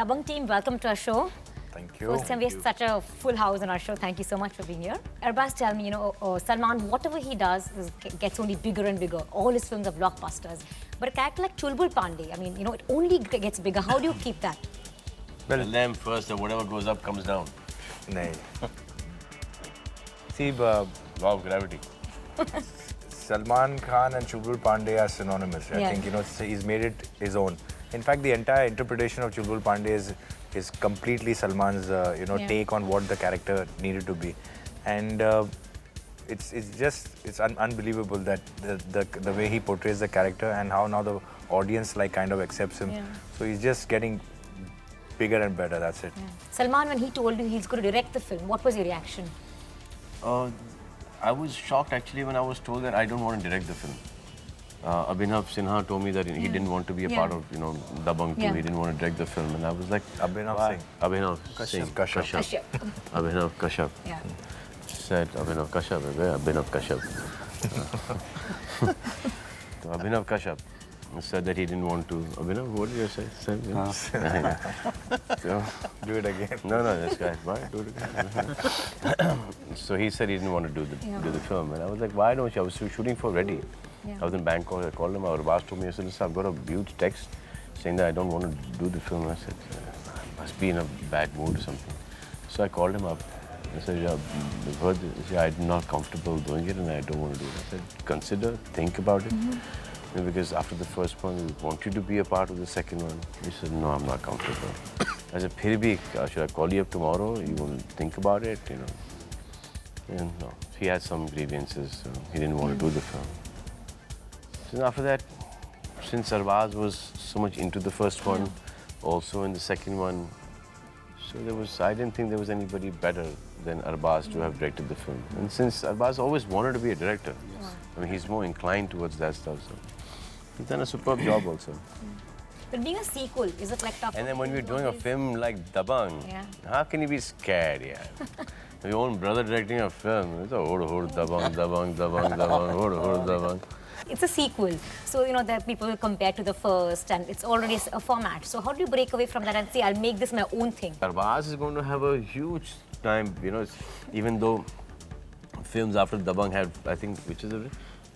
Dabangg team, welcome to our show. Thank you. First time we have such a full house on our show. Thank you so much for being here. Arbaz, tell me, Salman, whatever he does gets only bigger and bigger. All his films are blockbusters. But a character like Chulbul Pandey, I mean, it only gets bigger. How do you keep that? Well, lamb first, and whatever goes up comes down. No. See, Law of gravity. Salman Khan and Chulbul Pandey are synonymous. I think, he's made it his own. In fact, the entire interpretation of Chulbul Pandey is completely Salman's, take on what the character needed to be. And it's unbelievable that the way he portrays the character and how now the audience kind of accepts him. Yeah. So he's just getting bigger and better, that's it. Yeah. Salman, when he told you he's going to direct the film, what was your reaction? I was shocked actually when I was told that I don't want to direct the film. Abhinav Sinha told me that he didn't want to be a part of, Dabangg 2. He didn't want to direct the film, and I was like, Abhinav Singh. Kashyap. Abhinav Kashyap. Yeah. Said Abhinav Kashyap. Abhinav Kashyap. So Abhinav Kashyap said that he didn't want to. Abhinav, what did you say? So, do it again. No, this guy. Why? Do it again. So he said he didn't want to do the film, and I was like, why don't you? I was shooting for Ready. Yeah. I was in Bangkok. I called him. Arbaz told me, I said, listen, I've got a huge text saying that I don't want to do the film. I said, I must be in a bad mood or something. So I called him up. I said, I've heard this. I'm not comfortable doing it and I don't want to do it. I said, consider, think about it. Because after the first one, we want you to be a part of the second one. He said, no, I'm not comfortable. I said, Phir bhi, should I call you up tomorrow? You will think about it, And no, he had some grievances, so he didn't want to do the film. So after that, since Arbaz was so much into the first one, also in the second one, so I didn't think there was anybody better than Arbaz to have directed the film. And since Arbaz always wanted to be a director, I mean, he's more inclined towards that stuff, so he's done a superb job also. But being a sequel is a tough. And then when we're doing a film like Dabangg, how can you be scared, Your own brother directing a film, it's a Dabangg, Dabangg. It's a sequel, so that people will compare to the first, and it's already a format. So how do you break away from that and say, I'll make this my own thing? Arbaz is going to have a huge time, even though films after Dabangg had, I think, which is it?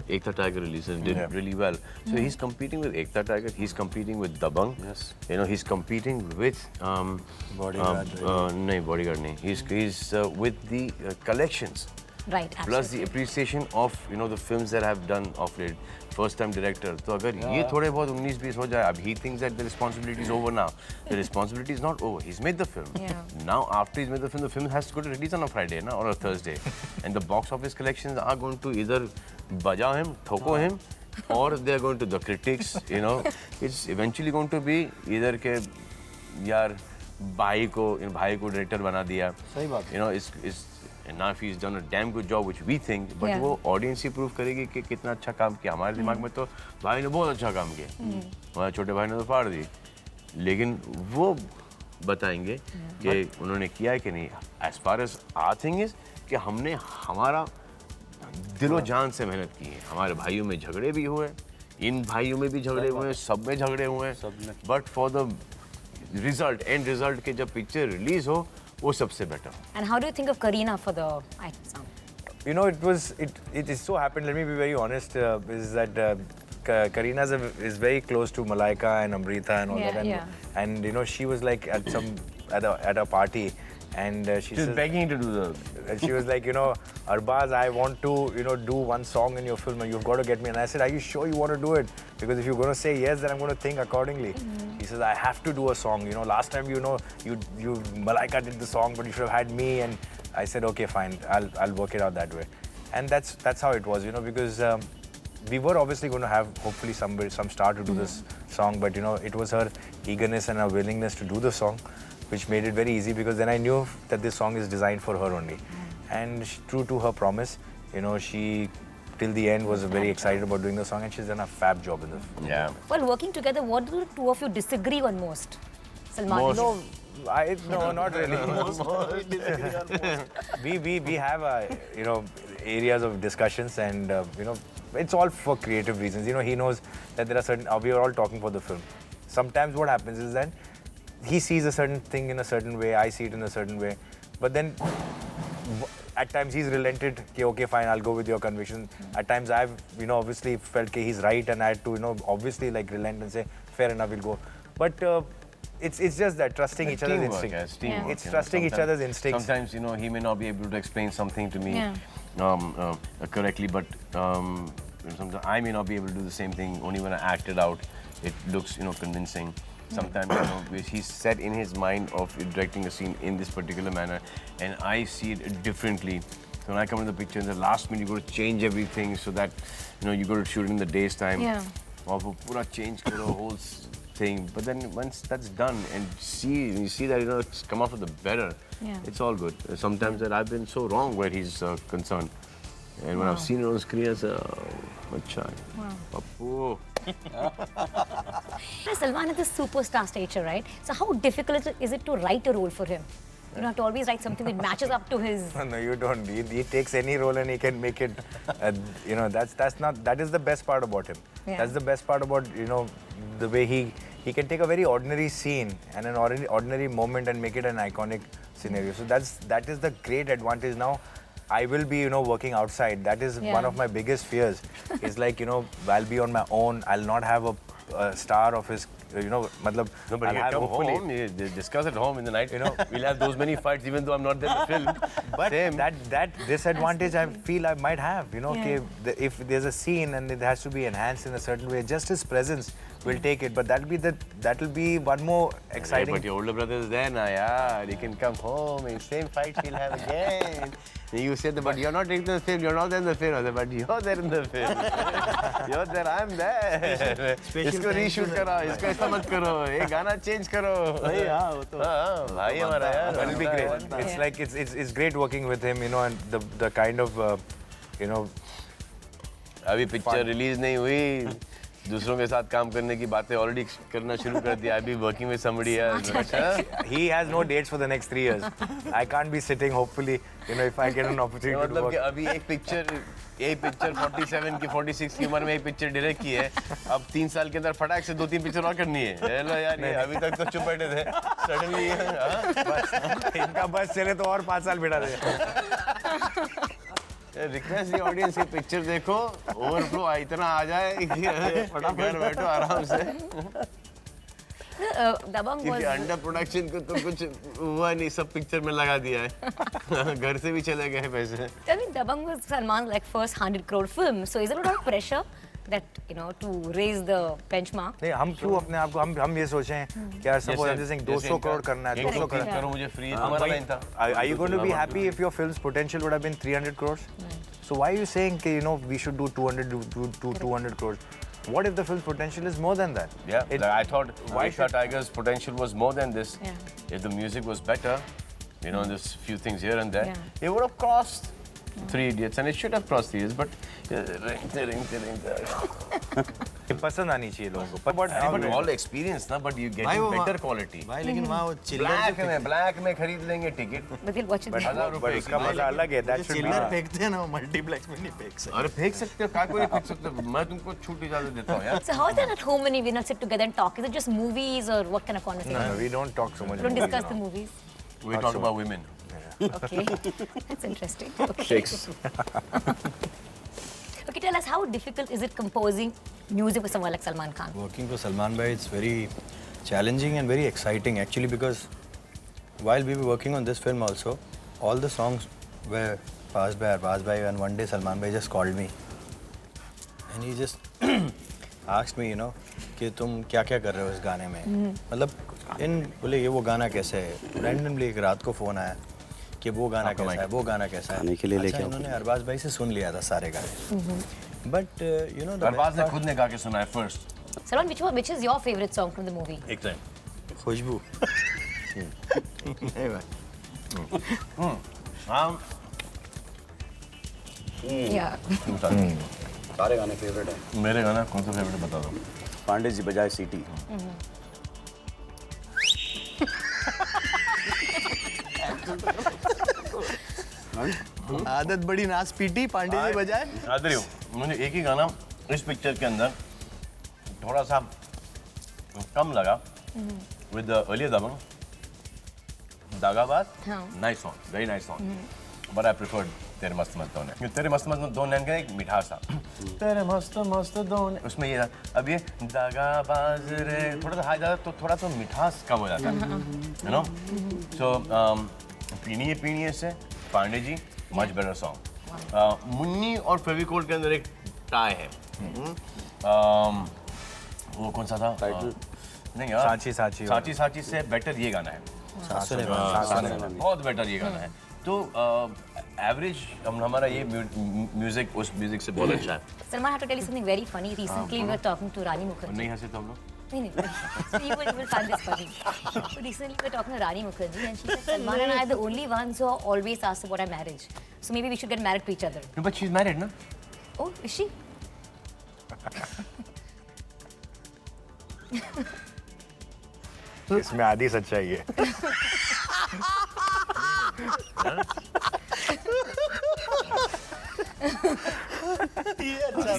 Ekta Tiger release and did really well. So he's competing with Ekta Tiger, he's competing with Dabangg. Yes. He's competing with Bodyguard. Bodyguard nahi. He's with the collections. Right, absolutely. Plus the appreciation of the films that I've done of late. First time director. So agar ye thode bahut 19-20 ho jaye, he thinks that the responsibility is over now. The responsibility is not over. He's made the film. Yeah. Now after he's made the film has to go to release on a Friday or a Thursday. And the box office collections are going to either baja him, thoko him, or they're going to the critics, It's eventually going to be either ke yaar bhai ko director bana diya. Sahi baat. And now if he's done a damn good job, which we think, but वो audience ही prove करेगी कि कितना अच्छा काम किया. हमारे दिमाग में तो भाई ने बहुत अच्छा काम किया. हमारे छोटे भाई ने तो फाड़ दी. लेकिन वो बताएंगे कि उन्होंने किया है कि नहीं. As far as our thing is कि हमने हमारा दिलो जान से मेहनत की है. हमारे भाइयों में झगड़े भी हुए, इन भाइयों में भी झगड़े हुए, सब में झगड़े हुए. But for the result, end result के जब picture release हो, वो सबसे better. And how do you think of Kareena for the item song? It is so happened, let me be very honest, is that Kareena is very close to Malaika and Amrita and all that. And she was like at a party, and she was begging to do the. And she was like, Arbaz, I want to, do one song in your film, and you've got to get me. And I said, are you sure you want to do it? Because if you're going to say yes, then I'm going to think accordingly. He says, I have to do a song. Last time, you Malaika did the song, but you should have had me. And I said, okay, fine, I'll work it out that way. And that's how it was, because we were obviously going to have hopefully some star to do this song, but it was her eagerness and her willingness to do the song, which made it very easy, because then I knew that this song is designed for her only. And true to her promise, she till the end was very excited about doing the song, and she's done a fab job in this. Yeah. Well, working together, what do the two of you disagree on most? Salman? Most. No, not really. we have areas of discussions, and it's all for creative reasons. He knows that there are certain. We are all talking for the film. Sometimes what happens is that he sees a certain thing in a certain way, I see it in a certain way. But then at times he's relented, okay, okay, fine, I'll go with your conviction. At times I've, obviously felt that he's right and I had to, obviously like relent and say, fair enough, we'll go. But it's just that trusting each other's instinct. Teamwork, It's trusting each other's instincts. Sometimes, he may not be able to explain something to me correctly, but sometimes I may not be able to do the same thing. Only when I act it out, it looks, convincing. Sometimes, he's set in his mind of directing a scene in this particular manner, and I see it differently. So when I come in the picture, in the last minute, you got to change everything so that, you got to shoot in the day's time. Yeah. Or pura change the whole thing. But then once that's done and you see that, it's come out for the better, it's all good. Sometimes that I've been so wrong where he's concerned. And when I've seen it on the screen, I say, oh, acha. Pappu. Salman has this superstar stature, right? So how difficult is it to write a role for him? You don't have to always write something that matches up to his... No, you don't. He takes any role and he can make it, that is the best part about him. Yeah. That's the best part about, the way he can take a very ordinary scene and an ordinary moment and make it an iconic scenario. So that is the great advantage now. I will be, working outside. That is one of my biggest fears. It's like, I'll be on my own. I'll not have a star of his, matlab, No, but I'll you have come hopefully- home, you discuss at home in the night, we'll have those many fights even though I'm not there in the film. But Same. that disadvantage I feel I might have, okay, if there's a scene and it has to be enhanced in a certain way, just his presence will take it. But that'll be one more exciting. Yeah, but your older brother is there now, yeah. He can come home and same fight we'll have again. And you said, but you're not in the film, you're not there in the film. I said, but you're there in the film. You're there, I'm there. इसको reshoot करो, इसको ऐसा मत करो, ये गाना change करो. हाँ, भाई हमारा यार. That'll be great. It's like it's great working with him, and the kind of अभी पिक्चर रिलीज नहीं हुई, दूसरों के साथ काम करने की बातें ऑलरेडी करना शुरू कर दिया. I'll be working with somebody else. he has no dates for the next 3 years. I can't be sitting, hopefully, if I get an opportunity to मतलब work. कि अभी एक पिक्चर 47 की 46 की उम्र में एक पिक्चर डायरेक्ट की है. अब 3 साल के अंदर फटाक से 2-3 पिक्चर और करनी है. हेलो यार, ये अभी तक तो चुप बैठे थे. सडनली इनका बस चले तो और 5 साल बिठा दे. रिक्वेस्ट दी ऑडियंस की पिक्चर देखो, ओवरफ्लो इतना आ जाए कि घर बैठो आराम से. Dabangg was... क्योंकि अंडर प्रोडक्शन को तो कुछ हुआ नहीं, सब पिक्चर में लगा दिया है. घर से भी चले गए पैसे. Tell me, Dabangg was Salman's first 100 crore film. So is there a lot of pressure that, to raise the benchmark? नहीं, हम क्यों अपने आप को हम ये सोचें कि यार suppose I'm just saying 200 crore करना है, 200 crore करो मुझे फ्री. तुम्हारा लाइन था. Are you going to be happy if your film's potential would have been 300 crores? So why are you saying we should do 200 crores? What if the film's potential is more than that? Yeah, I thought Waisha Tiger's potential was more than this. Yeah. If the music was better, there's few things here and there, it would have crossed 3 Idiots, and it should have crossed 3 Idiots, but पसंद आनी चाहिए लोगों को. but all experience ना, but you get better quality. भाई लेकिन वहाँ वो चिल्लर ब्लैक में खरीद लेंगे ticket. But we'll watch it. But उसका मजा अलग है. That should be. चिल्लर फेंकते हैं ना, वो मल्टीप्लेक्स में नहीं फेंक सकते. अरे फेंक सकते हो, काय को नहीं फेंक सकते हो. मैं तुमको छूट इजाजत देता हूँ यार. So how is that at home when you sit together and talk? Is it just movies or what kind of conversation? No, we don't talk so much. Don't about discuss it the now. movies. We talk about women. Okay, that's interesting. Okay. Shakes. Okay, tell us, how difficult is it composing music with someone like Salman Khan? Working for Salman bhai, it's very challenging and very exciting actually, because while we were working on this film also, all the songs were passed by Arbaz bhai, and one day Salman bhai just called me and he just asked me, कि तुम क्या क्या कर रहे हो इस गाने में. मतलब बोले ये वो गाना कैसे है. रैंडमली एक रात को फोन आया कि वो गाना कैसा है, वो गाना कैसा है. अच्छा, इन्होंने अरबाज भाई से सुन लिया था सारे गाने. बट अरबाज ने खुद ने गा के सुनाया first. Salman, which is your favorite song from the movie? एक टाइम खुशबू. नहीं भाई. हाँ. Yeah. सारे गाने फेवरेट हैं. मेरे गाना कौन सा फेवरेट बता दो. पांडे जी बजाए सीटी. आदत बड़ी नाच पीटी पांडे जी बजाए. याद रही हूँ, मुझे एक ही गाना इस पिक्चर के अंदर थोड़ा सा कम लगा, with the earlier Dabangg, Dagabaz, हाँ. nice song, very nice song. But I preferred तेरे मस्त मस्त दोन है. तेरे मस्त मस्त दोन है एक मिठास था. तेरे मस्त मस्त दोन उसमें ये अब ये दागाबाज रे थोड़ा सा हाई जाता तो थोड़ा सा मिठास कम हो जाता है. You know? So पीणिये से Pandey ji much better song. Munni और फेविकोल के अंदर एक टाई है. वो कौन सा था? टाइटल नहीं यार. साची साची. साची साची से बेटर ये गाना है. बहुत बेटर ये गाना है. तो एवरेज हमारा ये म्यूजिक उस म्यूजिक से बहुत अच्छा है. Salman, I have to tell you something very funny. Recently, we were talking to Rani Mukherjee. नहीं हंसे तो हम लोग. No. So you will find this funny. So recently, we were talking to Rani Mukherjee, and she said, Salman and I are the only ones who are always asked about our marriage. So maybe we should get married to each other. No, but she's married, ना? Oh, is she? इसमें आधी सच्चाई है.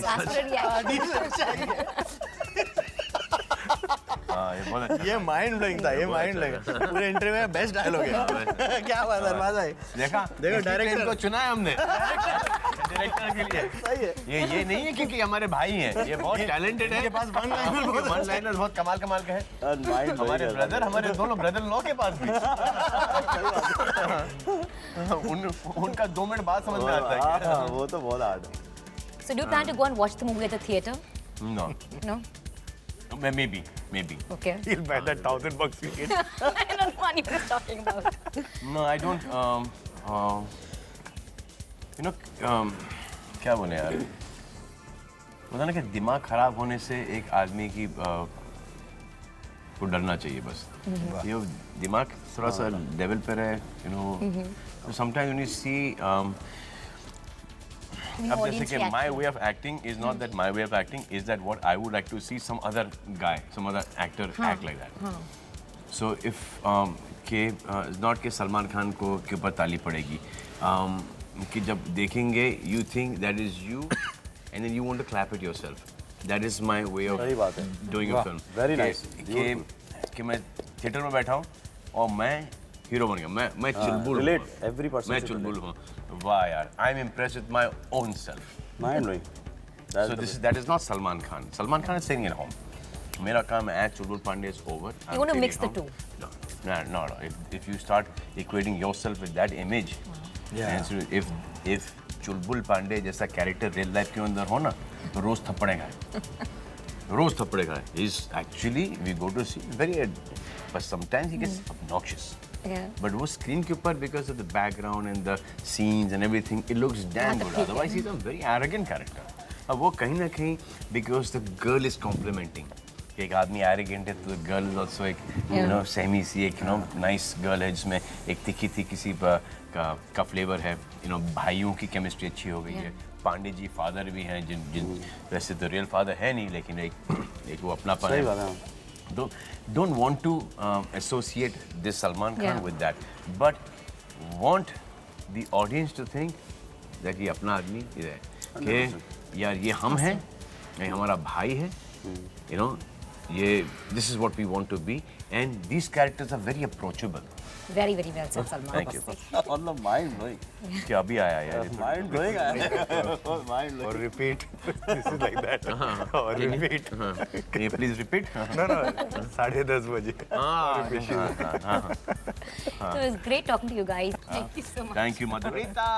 Ask for a reaction. हाँ, ये बहुत अच्छा. ये माइंड ब्लोइंग था, ये माइंड ब्लोइंग. पूरे इंटरव्यू में बेस्ट डायलॉग है. क्या बात है अरबाज भाई. देखा डायरेक्टर को चुना है हमने डायरेक्टर के लिए. सही है. ये नहीं है क्योंकि हमारे भाई हैं. ये बहुत टैलेंटेड है. इनके पास वन लाइनर बहुत कमाल का है. माइंड हमारे दोनों ब्रदर लॉ के पास भी. उनका 2 मिनट बाद समझ में आता है. हाँ वो तो बहुत हार्ड है. So do you plan to go and watch the movie at the theater? No, No? maybe. Okay. He'll buy that $1,000 ticket. I don't know what you're talking about. No, I don't. You know, क्या बोले यार? पता ना कि दिमाग खराब होने से एक आदमी की को डरना चाहिए बस. ये दिमाग थोड़ा सा लेवल पर है. You know, sometimes when you see. अब जैसे कि my way of acting is not that my way of acting is that what I would like to see some other guy, some other actor act like that. So if not कि सलमान खान को के ऊपर ताली पड़ेगी, कि जब देखेंगे you think that is you and then you want to clap it yourself. That is my way of सही बात है. doing a film. Very nice. कि मैं थिएटर में बैठा हूँ और मैं हीरो बन गया. मैं चुलबुल. Relate every person. मैं चुलबुल हूँ. वाह यार, I am impressed with my own self. Mind blowing. So that is not Salman Khan. Salman Khan is sitting at home. मेरा काम है चुलबुल Pandey is over. You want to mix the two? No. If you start equating yourself with that image, and so if चुलबुल पांडे जैसा character real life के अंदर हो ना तो रोज थप्पड़े खाए. रोज थप्पड़े खाए. He's actually we go to see very, but sometimes he gets obnoxious. Yeah. But वो screen के ऊपर because of the background and the scenes and everything, it looks damn good. Otherwise, he's a very arrogant character. अब वो कहीं ना कहीं because the girl is complimenting. कि एक आदमी arrogant है तो the girl is also एक you know semi सी एक you know nice girl है जिसमें एक तीखी सी का flavor है. You know भाइयों की chemistry अच्छी हो गई है. पांडे जी father भी हैं जिन वैसे तो real father है नहीं लेकिन एक वो अपनापन है. सही बात है. Don't want to associate this Salman Khan Yeah. with that, but want the audience to think that ये अपना आदमी है कि यार ये हम हैं, ये हमारा भाई है, you know, ये this is what we want to be, and these characters are very approachable. Very, very well said, Salman. Thank you. मतलब माइंड ब्लोइंग. क्या अभी आया यार ये तो. माइंड ब्लोइंग है. Mind Or blowing. repeat. This is like that. Or repeat. Can you please repeat? No. 10:30 बजे. So it was great talking to you guys. Thank you so much. Thank you, Madhurita.